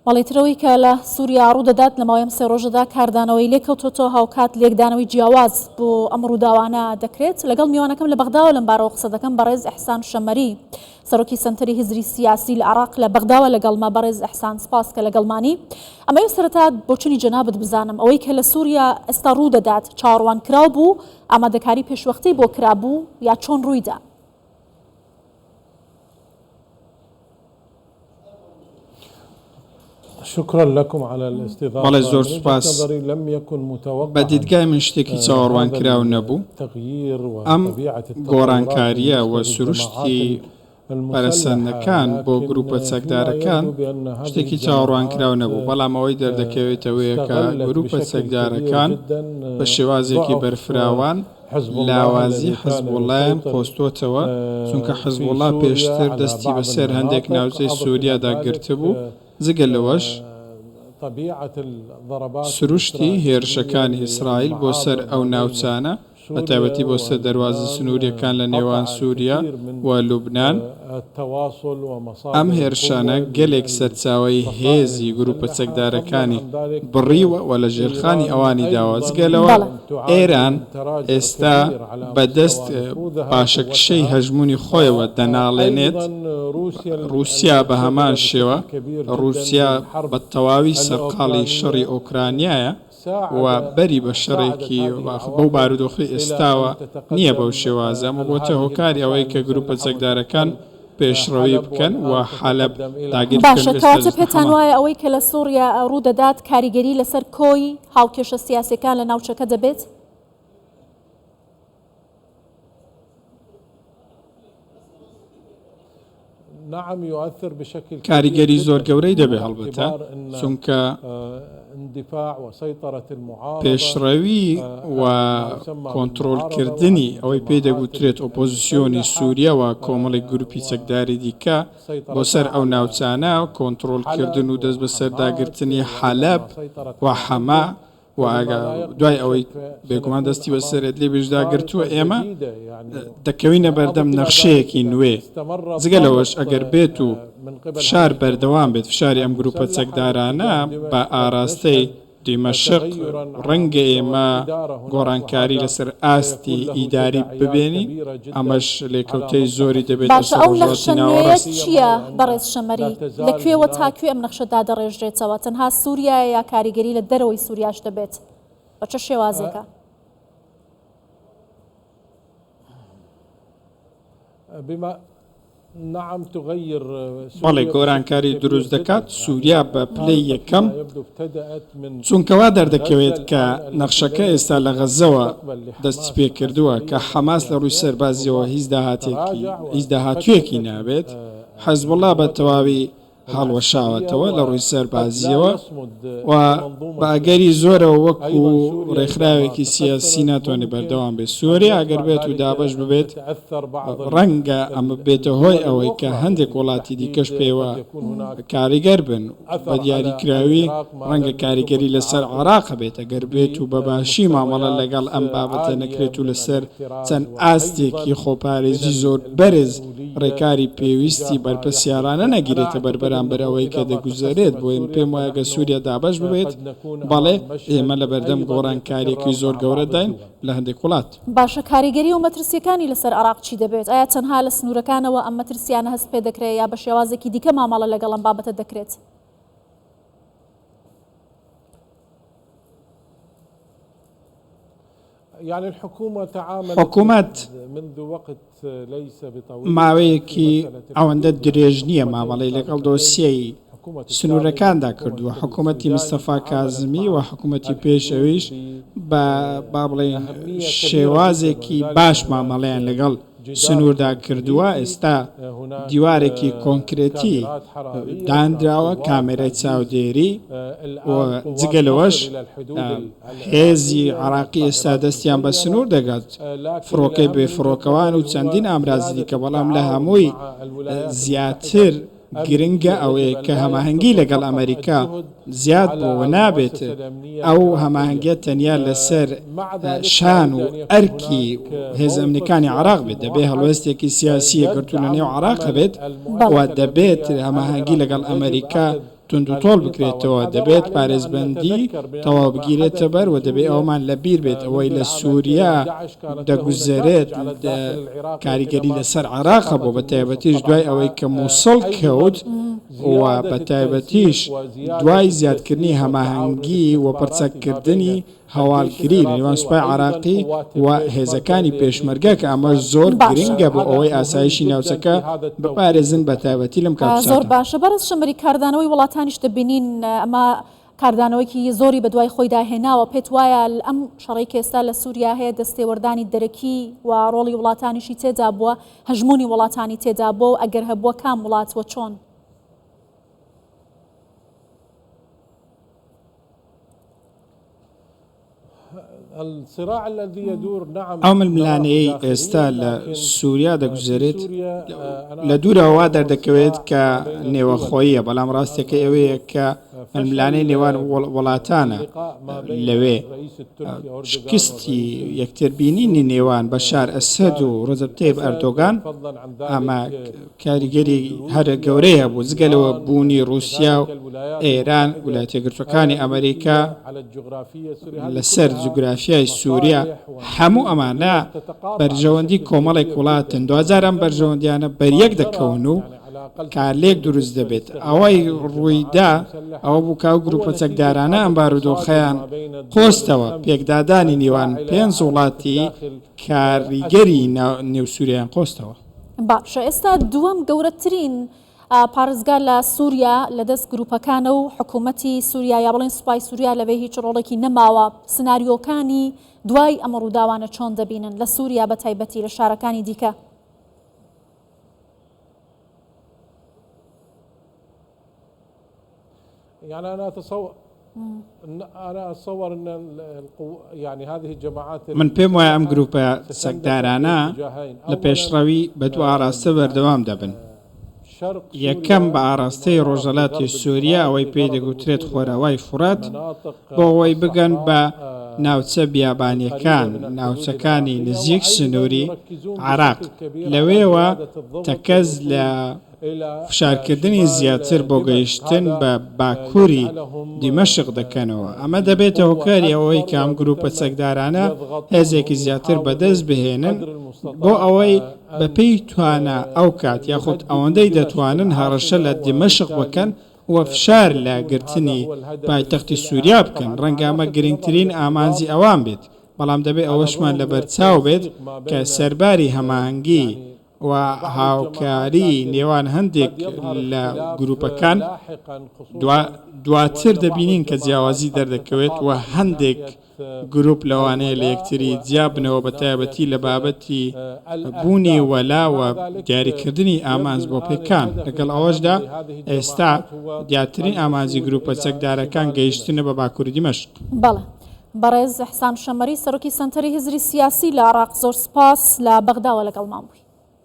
بەڵێترەوەی کە لە سووریا ڕوودەدات لە ماوەی ئەم سێ ڕۆژەدا کاردانەوەی لێکەوتۆتەوە هاوکات لێکدانەوەی جیاواز بۆ ئەم ڕووداوانە دەکرێت. لەگەڵ میوانەکەم لە بەغداوە لەم بارەوە قسە دەکەم بەڕێز ئەحسان شەمەری، سەرۆکی سەنتەری هزری سیاسی لە عێراق لە بەغداوە لەگەڵما. بەڕێز ئەحسان سپاس کە لەگەڵمانی. ئەمەوێت سەرەتا بۆچوونی جەنابەت بزانم ئەوەی کە لە سووریا ئێستا ڕوودەدات چاوەڕوان کراو بوو، ئامادەکاری پێشوەختەی بۆ کرابوو یا چۆن ڕوویدا؟ شكرا لكم على الاستضافة. بەڵێ زۆر سوپاس. بە دیدگای من شتێکی چاوەڕوان کراو نەبوو. ئەم گۆڕانکاریە و سروشتی پەرەسەندەکان بۆ گروپە چەکدارەکان شتێکی چاوەڕوان کراو نەبوو، بەڵام ئەوەی دەردەکەوێتەوەیە کە گروپە چەکدارەکان بە شێوازێکی بەرفراوان لاوازی حەزبوڵایان خۆستۆتەوە، چونکە حەزبوڵا پێشتر دەستی بەسەر هەندێک ناوچەی سووریادا گرتبوو. جگە لەوەش سروشتی هێرشەکانی ئیسرائیل بۆ سەر ئەو ناوچانە بە تایبەتی بۆ سەر دەواازە سنووریەکان لە نێوان سووریا و لوبنان، ئەم هێرشانە گەلێک سەرچاوی هێزی گروپە چەکدارەکانی بڕیوە و لە ژێرخانی ئەوانی داوە. جگەلەوە ئێران ئێستا بەدەست پاشەکشەی هەژمونی خۆیەوە دەناڵێنێت. رووسیا بە هەمان شێوە، رووسیا بە تەواوی سەرقاڵی شەڕی ئۆکرانیایە و بەری بە شەڕێکی بەو بارودۆخی ئێستاوە نییە بەو شێوازە، بۆتە هۆکاری ئەوەی کە گروپە چەکدارەکان پێشڕەوی بکەن و حەلەب داگیر بکەن. باشە، کەواتە پێتان وایە ئەوەی کە لە سووریا ڕوودەدات کاریگەری لەسەر کۆی هاوکێشە سیاسیەکان لە ناوچەکە دەبێت؟ کاریگەری زۆر گەورەی دەبێت هەڵبەتە، چونکە پێشڕەوی و کۆنتڕۆلکردنی ئەوەی پێی دەگوترێت ئۆپۆزیسیۆنی سووریا و کۆمەڵی گروپی چەکداری دیکە بۆ سەر ئەو ناوچانە کۆنتڕۆلکردن و دەست بە سەرداگرتنی حەلەب و حەما و دوای ئەوەی بێگومان دەستی بەسەرێت لێ بێژداگرتووە، ئێمە دەکەوینە بەردەم نەخشەیەکی نوێ. جگە لەوەش ئەگەر بێت و فشار بەردەوام بێت، فشاری ئەم گروپە چەکدارانە بە ئاراستەی دیمەشق ڕەنگە ئێمە گۆڕانکاری لەسەر ئاستی ئیداری ببێنی، ئەمەش لێکەوتەی زۆری دەبێت. باشە، ئەو نەخشەنوێیە چییە بەڕێز شەمەری؟ لەکوێوە تاکوێ ئەم نەخشەدا دەڕێژرێتەوە؟ تەنها سووریا یا کاریگەری لە دەرەوەی سووریاش دەبێت؟ بە چه شێوازێکە؟ بەڵێ گۆڕانکاری دروست دەکات سووریا بە پلەی یەکەم، چونکەوا دەردەکەوێت کە نەخشەکە ئێستا لە غەزەوە دەستی پێکردووە کە حەماس لە ڕووی سەربازیەوە هیچ داهاتوویەکی نابێت. حەزبوڵا بە تەواوی هەڵوەشاوەتەوە لە ڕووی سەربازیەوە و بە ئەگەری زۆرەوە وەکو ڕێکخراوێکی سیاسی ناتوانێت بەردەوام بێت. سووریا ئەگەر بێت و دابش ببێت، ڕەنگە ئەمە بێتە هۆی ئەوەی کە هەندێک وڵاتی دیکەش پێوە کاریگەر بن. بە دیاریکراوی ڕەنگە کاریگەری لەسەر عێراق بێت ئەگەر بێت و بەباشی مامەڵە لەگەڵ ئەم بابەتە نەکرێت و لەسەر چەند ئاستێکی خۆپارێزی زۆر بەرز ڕێکاری پێویستی بەرپرسیارانە نەگیرێتە بەرامبەر ئەوەی کە دەگوزارێت. بۆ ئێمە پێم وایە گە سووریا دابش ببێت، بەڵێ ئێمە لە بەردەم گۆڕانکاریەکی زۆر گەورە داین لە هەندێک وڵات. باشە، کاریگەری و مەترسیەکانی لەسەر عێراق چی دەبێت؟ ئایا تەنها لە سنوورەکانەوە ئەم مەترسیانە هەست پێ دەکرێت یا بە شێوازێکی دیکە مامەڵە لەگەڵ ئەم بابەتە دەکرێت؟ حکوومەت ماوەیەکی ئەوەندە درێژ نییە مامەڵەی لەگەڵ دۆسیەی سنوورەکاندا کردووە. حکوومەتی مستەفا کازمی و حکوومەتی پێشەویش بە با بڵێن شێوازێکی باش مامەڵەیان لەگەڵ سنووردا کردووە. ئێستا دیوارێکی کۆنکرێتی دانراوە، کامێرای چاودێری و جگەلەوەش هێزی عێراقی ئێستا دەستیان بە سنوور دەگات، فڕۆکەی بێفڕۆکەوان و چەندین ئامرازی دیکە، بەڵام لە هەمووی زیاتر گرنگە ئەوەیە کە هەماهەنگی لەگەڵ ئەمریکا زیاد بۆەوە نابێت. ئەو هەماهەنگە تەنیا لەسەر شان و ئەرکی هێز ئەمریکانی عێراق بێت، دەبێت هەڵوێستێکی سیاسیە گرتو لە نێو عێراق بێت و دەبێت هەماهەنگی لەگەڵ ئەمریکا تونند و تۆڵ بکرێتەوە دەبێت پارێزبەندی تەواو بگیرێتە بەر و دەبێت ئەومان لەبیر بێت ئەوەی لە سووریا دەگوزارێت کاریگەری لەسەر عێراقە بۆ بە تایبەتیش دوای ئەوەی کە مووسڵ کەوت و بە تایبەتیش دوای زیادکردنی هەماهەنگی و پرچەکردنی هەواڵگری لە نێوان سوپای عێراقی و هێزەکانی پێشمەرگە کە ئەمە زۆر گرنگە بۆ ئەوەی ئاسایشی ناوچەکە بپارێزن بە تایبەتی لەم کاتژمێرە. زۆر باشە بەڕێز شەمەری کاردانەوەی وڵاتانیش دەبینین ئەمە کاردانەوەیکی زۆری بەدوای خۆی داهێناوە پێت وایە ئەم شەڕێک ئێستا لە سووریا هەیە دەستێوەردانی دەرەکی و ڕۆڵی وڵاتانیشی تێدا بووە هەژمونی وڵاتانی تێدا بووە و ئەگەر هەبووە کام وڵات وە چۆن؟ ئەو ململانەیەی ئێستا لە سووریا دەگوزارێت لە دوورەوە دەردەکەوێت کە نێوەخۆییە بەڵام ڕاستێکە ئەوەیە کە ململانەی نێوان وڵاتانە لەوێ شکستی یەکتربینینی نێوان بەشار ئەسەد و ڕەجەب تەیب ئەردۆغان ئەمە کاریگەری هەرە گەورەیە بوو جگەلەوە بوونی رووسیا و ئێران ویلایەتە یەکگرتووەکانی ئەمریکا لەسەر جوگرافیای سووریا هەموو ئەمانە بەرژەوەندی کۆمەڵێک وڵاتن دوجار ئەم بەرژەوەندیانە بەریەک دەکەون و کارلێک دروست دەبێت ئەوەی ڕوویدا ئەوە بوو کاو گروپە چەکدارانە ئەم بارودۆخەیان قۆستەوە پێکدادانی نێوان پێنج وڵاتی کاریگەری نێوسووریان قۆستەوە. باشە ئێستا دووەم گەورەترین پارێزگا لە سووریا لەدەست گروپەکانە و حکوومەتی سووریا یا بڵێن سوپای سووریا لەوێ هیچ ڕۆڵێکی نەماوە سناریۆکانی دوای ئەمە ڕووداوانە چۆن دەبینن لە سووریا بە تایبەتی لە شارەکانی دیکە؟ يعني أنا أتصور أن يعني هذه الجماعات من پێم وایە ئەم گروپە سەگدارانە لە پێشڕەوی بە دوو ئاراستە بەردەوام دەبن. یەکەم بە ئاراستەی ڕۆژهەڵاتی سووریا ئەوەی پێی دەگوترێت خۆراوای فورات بۆ ئەوەی بگەن بە ناوچە بیابانیەکان ناوچەکانی نزیک سنووری عێراق لەوێوە تەکەز لە فشارکردنی زیاتر بۆ گەیشتن بە باکووری دیمەشق دەکەنەوە ئەمە دەبێتە هۆکاری ئەوەی کە ئەم گروپە چەکدارانە هێزێکی زیاتر بەدەست بهێنن بۆ ئەوەی بەپێی توانە ئەو کات یاخود ئەوەندەی دەتوانن هەڕەشە لە دیمەشق بکەن و فشار لە گرتنی پایتەختی سووریا بکەن ڕەنگە ئەمە گرنگترین ئامانجی ئەوان بێت بەڵام دەبێت ئەوەشمان لەبەرچاو بێت کە سەرباری هەماهەنگی و هاوکاری نێوان هەندێک لە گروپەکان دواتر دەبینین کە جیاوازی دەردەکەوێت و هەندێک گروپ لەوانەیە لە یەکتری جیابنەوە بە تایبەتی لە بابەتی بوونی وەلا و دیاریکردنی ئامانج بۆ پێکان لەگەڵ ئەوەشدا ئێستا دیارترین ئامانجی گروپە چەکدارەکان گەیشتنە بە باکووری دیمەشق. بەڵێ بەڕێز ئەحسان شەمەری سەرۆکی سەنتەری هێزری سیاسی لە عێراق زۆر سپاس لە بەغداوە لەگەڵمان بووی.